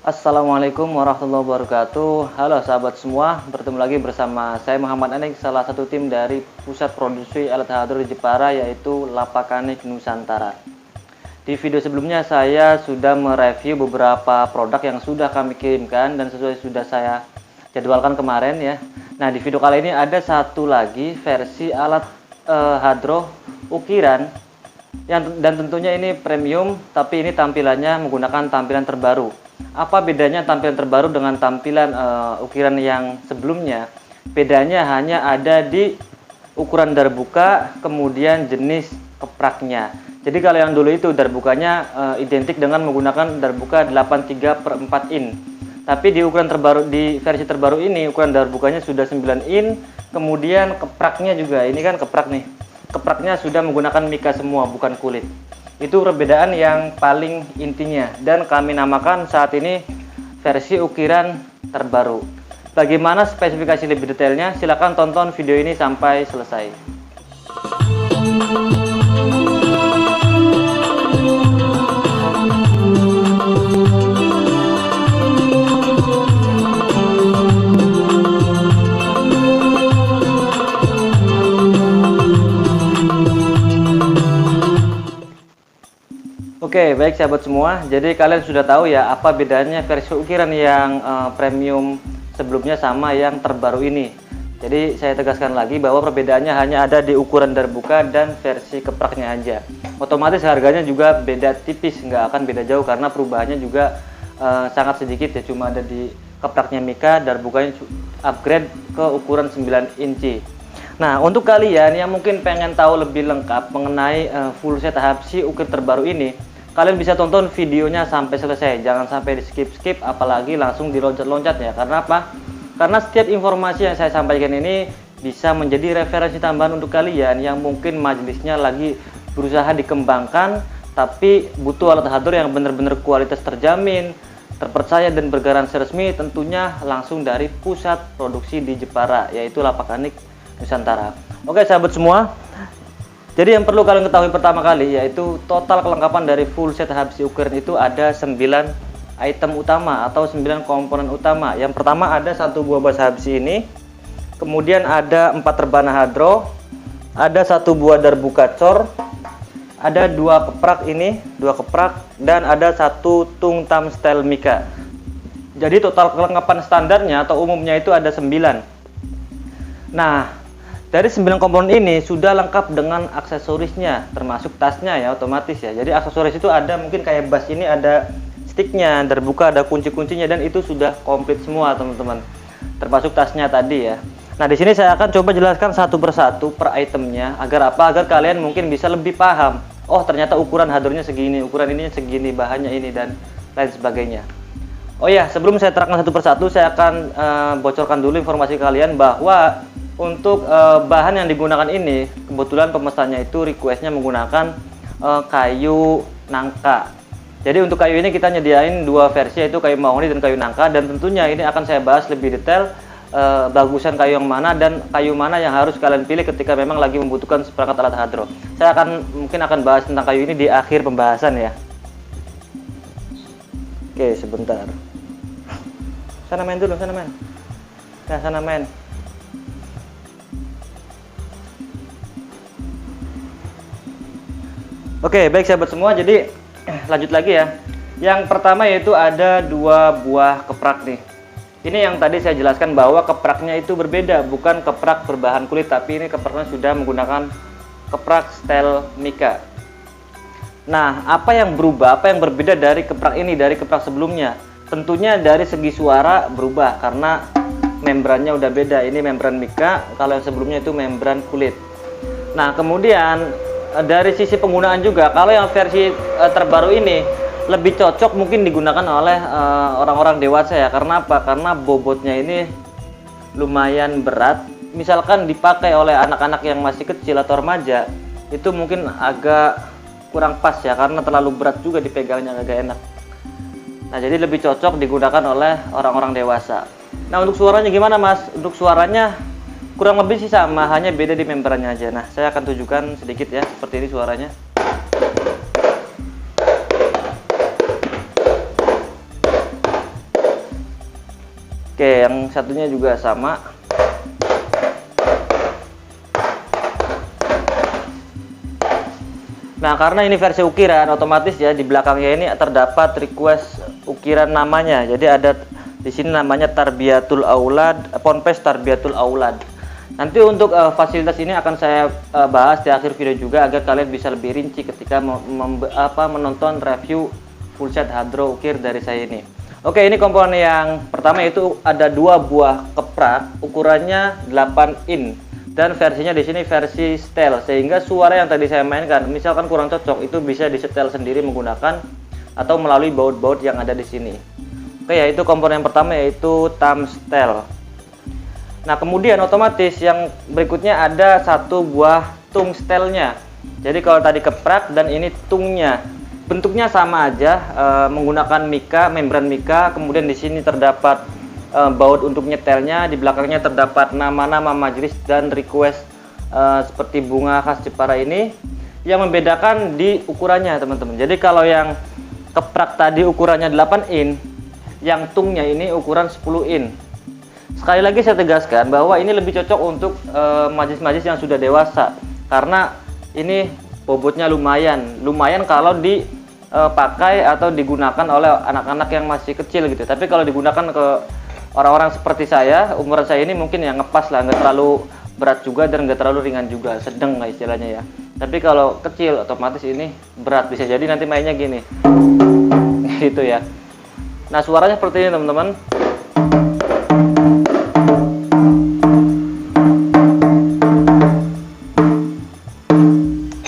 Assalamualaikum warahmatullahi wabarakatuh. Halo sahabat semua, bertemu lagi bersama saya Muhammad Anik, salah satu tim dari Pusat Produksi Alat Hadro di Jepara, yaitu Lapakanik Nusantara. Di video sebelumnya saya sudah mereview beberapa produk yang sudah kami kirimkan dan sesuai sudah saya jadwalkan kemarin ya. Nah, di video kali ini ada satu lagi versi alat hadro ukiran dan tentunya ini premium, tapi ini tampilannya menggunakan tampilan terbaru. Apa bedanya tampilan terbaru dengan tampilan ukiran yang sebelumnya? Bedanya hanya ada di ukuran darbuka, kemudian jenis kepraknya. Jadi kalau yang dulu itu darbukanya identik dengan menggunakan darbuka 83/4 in. Tapi di ukuran terbaru, di versi terbaru ini ukuran darbukanya sudah 9 in, kemudian kepraknya juga, ini kan keprak nih. Kepraknya sudah menggunakan mika semua, bukan kulit. Itu perbedaan yang paling intinya, dan kami namakan saat ini versi ukiran terbaru. Bagaimana spesifikasi lebih detailnya? Silahkan tonton video ini sampai selesai. Oke, baik sahabat semua. Jadi kalian sudah tahu ya apa bedanya versi ukiran yang premium sebelumnya sama yang terbaru ini. Jadi saya tegaskan lagi bahwa perbedaannya hanya ada di ukuran darbuka dan versi kepraknya aja. Otomatis harganya juga beda tipis, nggak akan beda jauh karena perubahannya juga sangat sedikit ya. Cuma ada di kepraknya mika, darbukanya upgrade ke ukuran 9 inci. Nah, untuk kalian yang mungkin pengen tahu lebih lengkap mengenai full set HAPSI ukir terbaru ini, kalian bisa tonton videonya sampai selesai, jangan sampai di skip-skip, apalagi langsung diloncat-loncat ya. Karena apa? Karena setiap informasi yang saya sampaikan ini bisa menjadi referensi tambahan untuk kalian yang mungkin majelisnya lagi berusaha dikembangkan, tapi butuh alat hadro yang benar-benar kualitas terjamin, terpercaya dan bergaransi resmi, tentunya langsung dari pusat produksi di Jepara, yaitu Lapakanik Nusantara. Oke sahabat semua, jadi yang perlu kalian ketahui pertama kali yaitu total kelengkapan dari full set HAPSI ukiran itu ada 9 item utama atau 9 komponen utama. Yang pertama ada satu buah bas HAPSI ini, kemudian ada 4 rebana hadro, ada satu buah darbuka cor, ada 2 keprak ini, 2 keprak, dan ada satu tungtam style mika. Jadi total kelengkapan standarnya atau umumnya itu ada 9. Nah, dari 9 komponen ini sudah lengkap dengan aksesorisnya, termasuk tasnya ya, otomatis ya. Jadi aksesoris itu ada, mungkin kayak bass ini ada sticknya, darbuka ada kunci-kuncinya, dan itu sudah komplit semua teman-teman. Termasuk tasnya tadi ya. Nah, di sini saya akan coba jelaskan satu persatu per itemnya, agar apa? Agar kalian mungkin bisa lebih paham. Oh, ternyata ukuran hadronya segini, ukuran ininya segini, bahannya ini, dan lain sebagainya. Oh ya, sebelum saya terangkan satu persatu, saya akan bocorkan dulu informasi kalian bahwa untuk bahan yang digunakan ini, kebetulan pemesannya itu requestnya menggunakan kayu nangka. Jadi untuk kayu ini kita nyediain 2 versi, yaitu kayu mahoni dan kayu nangka, dan tentunya ini akan saya bahas lebih detail bagusan kayu yang mana dan kayu mana yang harus kalian pilih ketika memang lagi membutuhkan seperangkat alat hadro. Saya mungkin akan bahas tentang kayu ini di akhir pembahasan ya. Oke, sebentar. Sana main dulu, sana main. Nah, sana main. Oke, baik sahabat semua, jadi lanjut lagi ya. Yang pertama yaitu ada 2 buah keprak nih. Ini yang tadi saya jelaskan bahwa kepraknya itu berbeda, bukan keprak berbahan kulit, tapi ini kepraknya sudah menggunakan keprak style mika. Nah, apa yang berubah, apa yang berbeda dari keprak ini, dari keprak sebelumnya? Tentunya dari segi suara berubah, karena membrannya udah beda. Ini membran mika, kalau yang sebelumnya itu membran kulit. Nah, kemudian dari sisi penggunaan juga, kalau yang versi terbaru ini lebih cocok mungkin digunakan oleh orang-orang dewasa ya. Karena apa? Karena bobotnya ini lumayan berat. Misalkan dipakai oleh anak-anak yang masih kecil atau remaja, itu mungkin agak kurang pas ya, karena terlalu berat juga dipegangnya, agak enak. Nah, jadi lebih cocok digunakan oleh orang-orang dewasa. Nah, untuk suaranya gimana mas? Untuk suaranya kurang lebih sih sama, hanya beda di membrannya aja. Nah, saya akan tunjukkan sedikit ya, seperti ini suaranya. Oke, yang satunya juga sama. Nah, karena ini versi ukiran, otomatis ya di belakangnya ini terdapat request ukiran namanya. Jadi ada di sini namanya Tarbiyatul Aulad, Ponpes Tarbiyatul Aulad. Nanti untuk fasilitas ini akan saya bahas di akhir video juga agar kalian bisa lebih rinci ketika menonton review fullset hardro ukir dari saya ini. Oke, ini komponen yang pertama, itu ada 2 buah keprak ukurannya 8 in. Dan versinya di sini versi setel, sehingga suara yang tadi saya mainkan misalkan kurang cocok, itu bisa disetel sendiri menggunakan atau melalui baut-baut yang ada di sini. Oke, yaitu komponen yang pertama yaitu thumb setel. Nah, kemudian otomatis yang berikutnya ada 1 buah tung setelnya. Jadi kalau tadi keprak dan ini tungnya, bentuknya sama aja, menggunakan mika, membran mika. Kemudian di sini terdapat baut untuk nyetelnya, di belakangnya terdapat nama-nama majelis dan request seperti bunga khas Jepara ini. Yang membedakan di ukurannya, teman-teman. Jadi kalau yang keprak tadi ukurannya 8 in, yang tungnya ini ukuran 10 in. Sekali lagi saya tegaskan bahwa ini lebih cocok untuk majelis-majelis yang sudah dewasa, karena ini bobotnya lumayan kalau dipakai atau digunakan oleh anak-anak yang masih kecil gitu. Tapi kalau digunakan ke orang-orang seperti saya, umuran saya ini mungkin ya ngepas lah, nggak terlalu berat juga dan nggak terlalu ringan juga, sedang lah istilahnya ya. Tapi kalau kecil otomatis ini berat, bisa jadi nanti mainnya gini gitu ya. Nah, suaranya seperti ini teman-teman.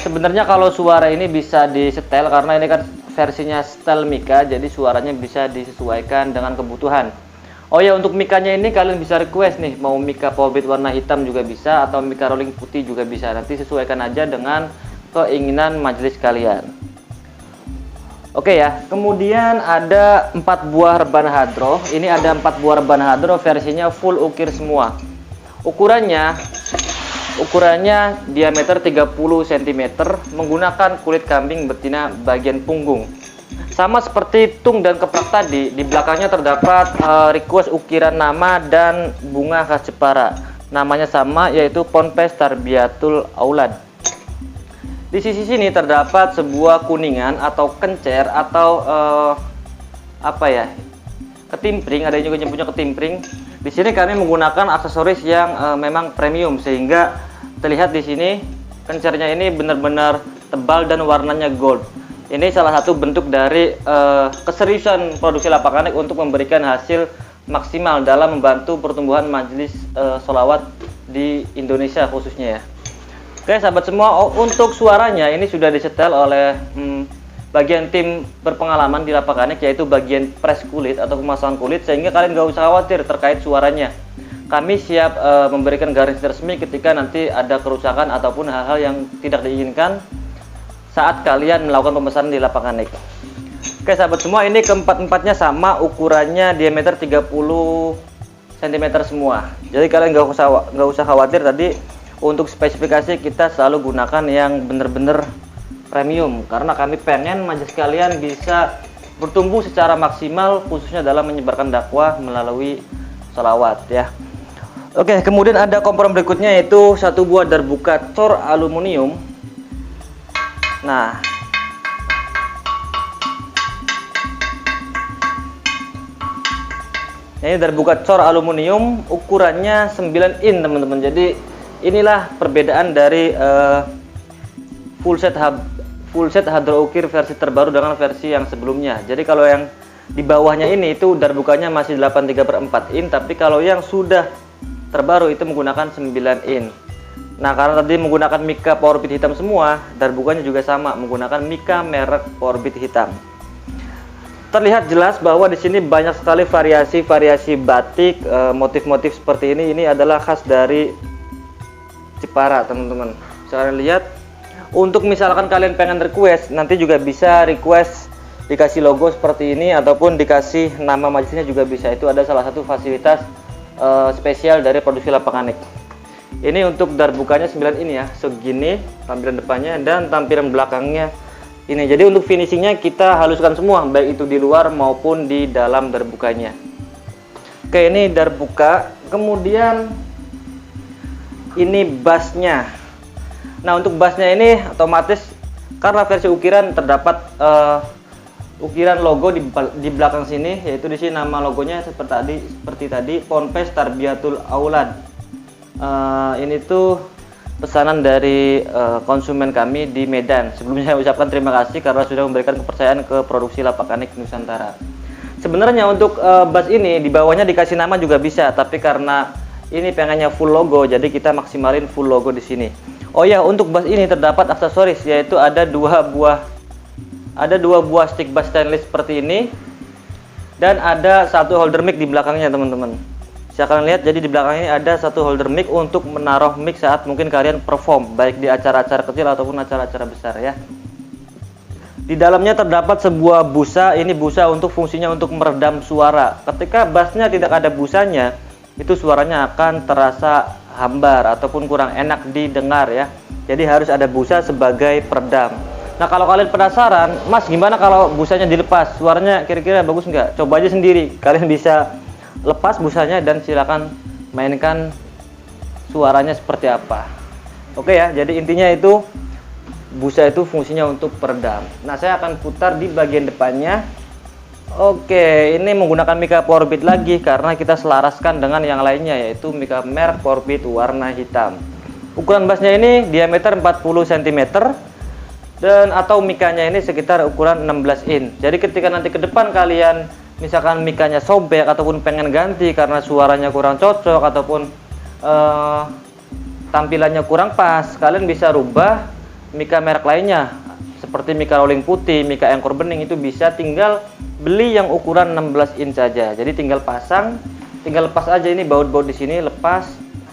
Sebenarnya kalau suara ini bisa disetel karena ini kan versinya setel mika, jadi suaranya bisa disesuaikan dengan kebutuhan. Oh ya, untuk mikanya ini kalian bisa request nih, mau mika power beat warna hitam juga bisa, atau mika rolling putih juga bisa. Nanti sesuaikan aja dengan keinginan majelis kalian. Oke ya, kemudian ada 4 buah rebana hadro. Ini ada 4 buah rebana hadro, versinya full ukir semua. Ukurannya diameter 30 cm, menggunakan kulit kambing betina bagian punggung. Sama seperti tung dan keprak tadi, di belakangnya terdapat request ukiran nama dan bunga khas Jepara. Namanya sama, yaitu Ponpes Tarbiyatul Aulad. Di sisi sini terdapat sebuah kuningan atau kencer atau ketimpring, ada yang juga nyebutnya ketimpring. Di sini kami menggunakan aksesoris yang memang premium, sehingga terlihat di sini kencernya ini benar-benar tebal dan warnanya gold. Ini salah satu bentuk dari keseriusan produksi Lapakanek untuk memberikan hasil maksimal dalam membantu pertumbuhan majelis sholawat di Indonesia khususnya ya. Oke sahabat semua, untuk suaranya ini sudah disetel oleh bagian tim berpengalaman di Lapakanek, yaitu bagian press kulit atau pemasangan kulit, sehingga kalian gak usah khawatir terkait suaranya. Kami siap memberikan garansi resmi ketika nanti ada kerusakan ataupun hal-hal yang tidak diinginkan saat kalian melakukan pemesanan di Lapakanek. Oke sahabat semua, ini keempat-empatnya sama, ukurannya diameter 30 cm semua. Jadi kalian nggak usah khawatir tadi, untuk spesifikasi kita selalu gunakan yang bener-bener premium, karena kami pengen majelis kalian bisa bertumbuh secara maksimal, khususnya dalam menyebarkan dakwah melalui sholawat ya. Oke, kemudian ada komponen berikutnya, yaitu 1 buah darbuka cor aluminium. Nah, ini darbuka cor aluminium, ukurannya 9 in teman-teman. Jadi inilah perbedaan dari full set hardro ukir versi terbaru dengan versi yang sebelumnya. Jadi kalau yang di bawahnya ini itu darbukanya masih 83/4 in, tapi kalau yang sudah terbaru itu menggunakan 9 in. Nah, karena tadi menggunakan mika power beat hitam semua, darbukanya juga sama, menggunakan mika merek power beat hitam. Terlihat jelas bahwa di sini banyak sekali variasi batik, motif-motif seperti ini. Ini adalah khas dari Jepara, teman-teman. Kalian lihat, untuk misalkan kalian pengen request, nanti juga bisa request dikasih logo seperti ini ataupun dikasih nama majelisnya juga bisa. Itu ada salah satu fasilitas spesial dari produksi Lapakanek. Ini untuk darbukanya 9 ini ya, segini tampilan depannya dan tampilan belakangnya ini. Jadi untuk finishingnya kita haluskan semua, baik itu di luar maupun di dalam darbukanya. Oke, ini darbuka, kemudian ini basnya. Nah, untuk basnya ini otomatis karena versi ukiran terdapat ukiran logo di belakang sini, yaitu di sini nama logonya seperti tadi Ponpes Tarbiyatul Aulad. Ini tuh pesanan dari konsumen kami di Medan. Sebelumnya saya ucapkan terima kasih karena sudah memberikan kepercayaan ke produksi Lapak Anik Nusantara. Sebenarnya untuk bas ini di bawahnya dikasih nama juga bisa, tapi karena ini pengennya full logo, jadi kita maksimalin full logo di sini. Oh ya, untuk bas ini terdapat aksesoris, yaitu ada dua buah stick bass stainless seperti ini, dan ada satu holder mic di belakangnya, teman-teman. Silahkan lihat, jadi di belakang ini ada satu holder mic untuk menaruh mic saat mungkin kalian perform, baik di acara-acara kecil ataupun acara-acara besar ya. Di dalamnya terdapat sebuah busa, ini busa untuk fungsinya untuk meredam suara. Ketika bassnya tidak ada busanya, itu suaranya akan terasa hambar ataupun kurang enak didengar ya. Jadi harus ada busa sebagai peredam. Nah, kalau kalian penasaran, Mas gimana kalau busanya dilepas? Suaranya kira-kira bagus nggak? Coba aja sendiri. Kalian bisa lepas busanya dan silakan mainkan suaranya seperti apa. Oke ya, jadi intinya itu busa itu fungsinya untuk peredam. Nah, saya akan putar di bagian depannya. Oke, ini menggunakan mika Powerbeat lagi karena kita selaraskan dengan yang lainnya, yaitu mika merek Powerbeat warna hitam. Ukuran bassnya ini diameter 40 cm dan atau mikanya ini sekitar ukuran 16 in. Jadi ketika nanti ke depan kalian misalkan mikanya sobek ataupun pengen ganti karena suaranya kurang cocok ataupun tampilannya kurang pas, kalian bisa rubah mika merek lainnya seperti mika rolling putih, mika engkor bening, itu bisa tinggal beli yang ukuran 16 in saja. Jadi tinggal pasang, tinggal lepas aja ini baut-baut di sini, lepas,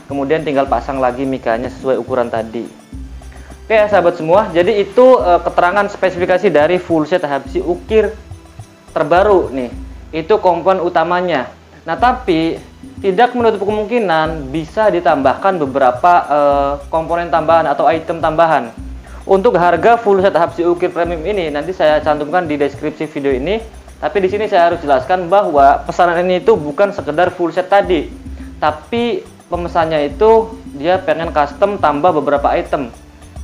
kemudian tinggal pasang lagi mikanya sesuai ukuran tadi. Oke ya sahabat semua, jadi itu keterangan spesifikasi dari full set HBC ukir terbaru nih. Itu komponen utamanya. Nah, tapi tidak menutup kemungkinan bisa ditambahkan beberapa komponen tambahan atau item tambahan. Untuk harga full set HBC ukir premium ini nanti saya cantumkan di deskripsi video ini. Tapi di sini saya harus jelaskan bahwa pesanan ini itu bukan sekedar full set tadi, tapi pemesannya itu dia pengen custom tambah beberapa item.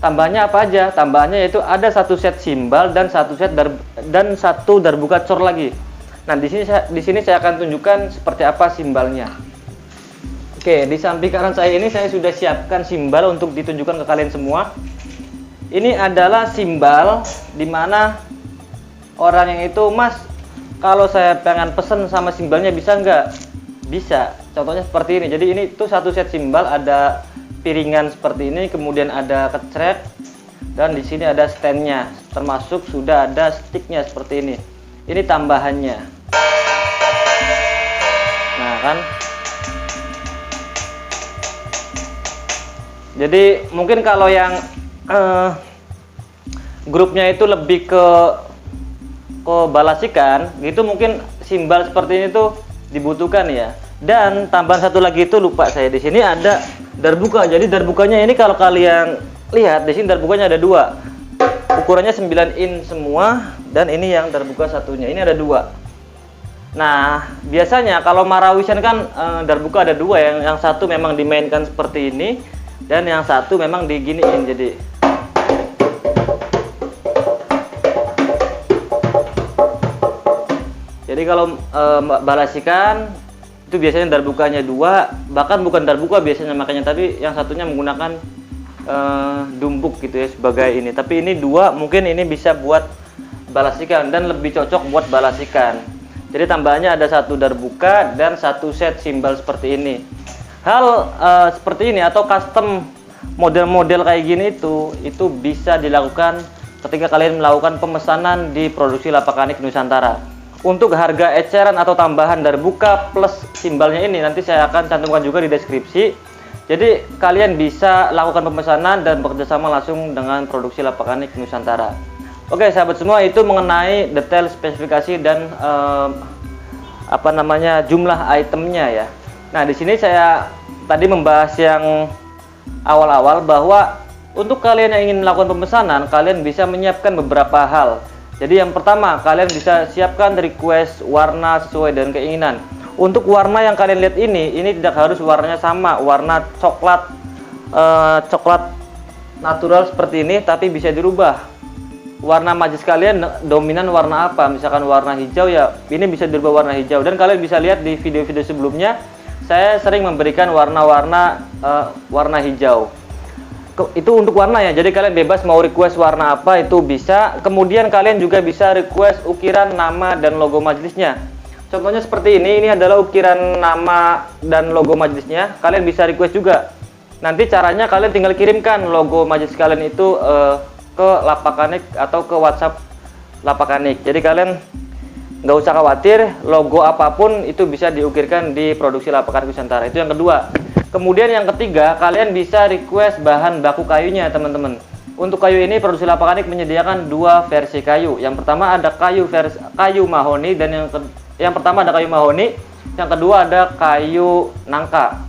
Tambahnya apa aja? Tambahannya yaitu ada satu set simbal dan satu darbuka cor lagi. Nah, di sini saya akan tunjukkan seperti apa simbalnya. Oke, di samping kanan saya ini saya sudah siapkan simbal untuk ditunjukkan ke kalian semua. Ini adalah simbal dimana orang yang itu, Mas, kalau saya pengen pesen sama simbalnya bisa nggak? Bisa. Contohnya seperti ini. Jadi ini tuh satu set simbal, ada piringan seperti ini, kemudian ada kecrek, dan di sini ada standnya, termasuk sudah ada sticknya seperti ini. Ini tambahannya. Nah kan, jadi mungkin kalau yang grupnya itu lebih ke balasikan gitu, mungkin simbal seperti ini tuh dibutuhkan ya. Dan tambahan satu lagi itu lupa saya, di sini ada darbuka. Jadi darbukanya ini kalau kalian lihat di sini darbukanya ada dua, ukurannya 9 in semua, dan ini yang darbuka satunya ini ada dua. Nah, biasanya kalau marawisan kan darbuka ada dua, yang satu memang dimainkan seperti ini dan yang satu memang diginiin. Jadi kalau balasikan itu biasanya darbukanya dua, bahkan bukan darbuka biasanya makanya, tapi yang satunya menggunakan dumbuk gitu ya sebagai ini. Tapi ini dua, mungkin ini bisa buat balasikan dan lebih cocok buat balasikan. Jadi tambahannya ada satu darbuka dan satu set simbal seperti ini. Hal seperti ini atau custom model-model kayak gini itu bisa dilakukan ketika kalian melakukan pemesanan di produksi Lapak Anik Nusantara. Untuk harga eceran atau tambahan darbuka plus simbalnya ini nanti saya akan cantumkan juga di deskripsi. Jadi kalian bisa lakukan pemesanan dan bekerjasama langsung dengan produksi Lapak Anik Nusantara. Oke sahabat semua, itu mengenai detail spesifikasi dan jumlah itemnya ya. Nah, di sini saya tadi membahas yang awal-awal bahwa untuk kalian yang ingin melakukan pemesanan, kalian bisa menyiapkan beberapa hal. Jadi yang pertama, kalian bisa siapkan request warna sesuai dengan keinginan. Untuk warna yang kalian lihat ini tidak harus warnanya sama, warna coklat coklat natural seperti ini, tapi bisa dirubah. Warna majelis kalian dominan warna apa? Misalkan warna hijau, ya ini bisa dirubah warna hijau. Dan kalian bisa lihat di video-video sebelumnya, saya sering memberikan warna-warna warna hijau. Itu untuk warna ya, jadi kalian bebas mau request warna apa itu bisa. Kemudian kalian juga bisa request ukiran nama dan logo majelisnya. Contohnya seperti ini adalah ukiran nama dan logo majelisnya. Kalian bisa request juga. Nanti caranya kalian tinggal kirimkan logo majelis kalian itu ke Lapakanik atau ke WhatsApp Lapakanik. Jadi kalian nggak usah khawatir, logo apapun itu bisa diukirkan di produksi Lapakanik Nusantara. Itu yang kedua. Kemudian yang ketiga, kalian bisa request bahan baku kayunya, teman-teman. Untuk kayu ini produksi Lapakanik menyediakan dua versi kayu. Yang pertama ada kayu mahoni, dan yang pertama ada kayu mahoni, yang kedua ada kayu nangka.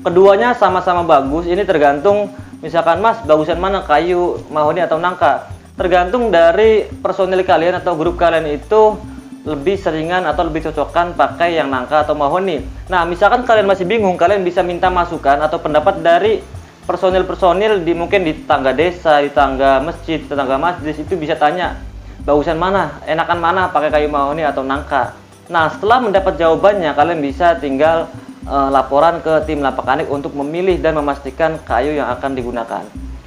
Keduanya sama-sama bagus. Ini tergantung, misalkan Mas, bagusan mana, kayu mahoni atau nangka? Tergantung dari personil kalian atau grup kalian itu lebih seringan atau lebih cocokkan pakai yang nangka atau mahoni. Nah, misalkan kalian masih bingung, kalian bisa minta masukan atau pendapat dari personil-personil mungkin di tetangga desa, di tetangga masjid, di tetangga majelis, itu bisa tanya bagusan mana, enakan mana, pakai kayu mahoni atau nangka. Nah, setelah mendapat jawabannya, kalian bisa tinggal laporan ke tim Lapakanik untuk memilih dan memastikan kayu yang akan digunakan.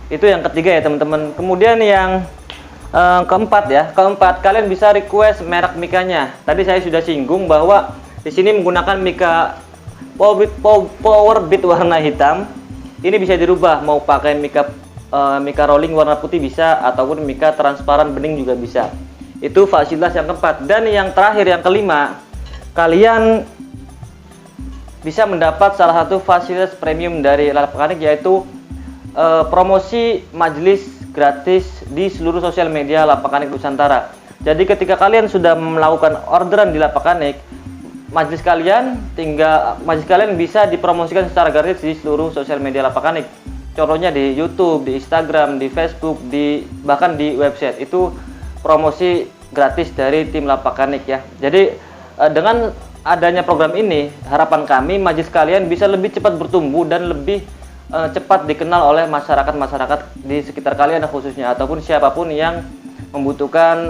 Itu yang ketiga ya, teman-teman. Kemudian yang keempat, kalian bisa request merek mikanya. Tadi saya sudah singgung bahwa di sini menggunakan mika power bit warna hitam. Ini bisa dirubah, mau pakai mika rolling warna putih bisa, ataupun mika transparan bening juga bisa. Itu fasilitas yang keempat. Dan yang terakhir, yang kelima, kalian bisa mendapat salah satu fasilitas premium dari Lapakanik, yaitu promosi majelis gratis di seluruh sosial media Lapakanik Nusantara. Jadi ketika kalian sudah melakukan orderan di Lapakanik, majelis kalian bisa dipromosikan secara gratis di seluruh sosial media Lapakanik. Contohnya di YouTube, di Instagram, di Facebook, bahkan di website. Itu promosi gratis dari tim Lapakanik ya. Jadi dengan adanya program ini, harapan kami majelis kalian bisa lebih cepat bertumbuh dan lebih cepat dikenal oleh masyarakat di sekitar kalian khususnya, ataupun siapapun yang membutuhkan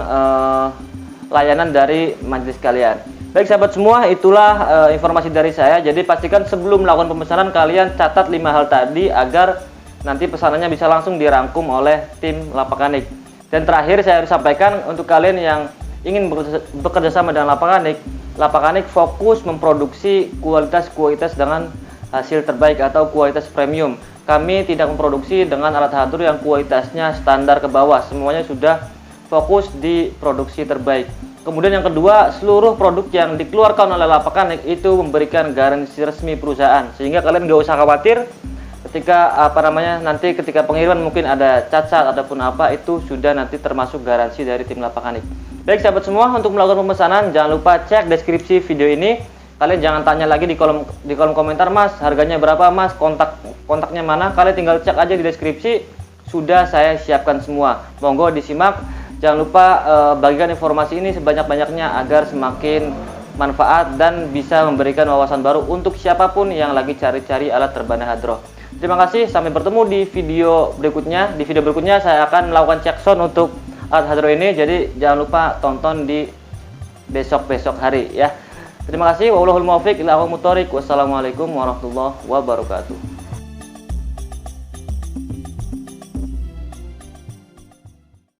layanan dari majelis kalian. Baik sahabat semua, itulah informasi dari saya. Jadi pastikan sebelum melakukan pemesanan kalian catat 5 hal tadi agar nanti pesanannya bisa langsung dirangkum oleh tim Lapakanik. Dan terakhir saya harus sampaikan untuk kalian yang ingin bekerja sama dengan Lapakanik fokus memproduksi kualitas dengan hasil terbaik atau kualitas premium. Kami tidak memproduksi dengan alat hadur yang kualitasnya standar ke bawah. Semuanya sudah fokus di produksi terbaik. Kemudian yang kedua, seluruh produk yang dikeluarkan oleh Lapakanik itu memberikan garansi resmi perusahaan, sehingga kalian nggak usah khawatir ketika nanti ketika pengiriman mungkin ada cacat ataupun apa, itu sudah nanti termasuk garansi dari tim Lapakanik. Baik sahabat semua, untuk melakukan pemesanan jangan lupa cek deskripsi video ini. Kalian jangan tanya lagi di kolom komentar, Mas, harganya berapa, Mas, kontaknya mana. Kalian tinggal cek aja di deskripsi, sudah saya siapkan semua. Monggo disimak. Jangan lupa bagikan informasi ini sebanyak-banyaknya agar semakin manfaat dan bisa memberikan wawasan baru untuk siapapun yang lagi cari-cari alat terbang hadroh. Terima kasih, sampai bertemu di video berikutnya. Di video berikutnya saya akan melakukan cek sound untuk alat hadroh ini, jadi jangan lupa tonton di besok-besok hari ya. Terima kasih. Wallahul muwaffiq ila aqwamit thoriq. Wassalamualaikum warahmatullahi wabarakatuh.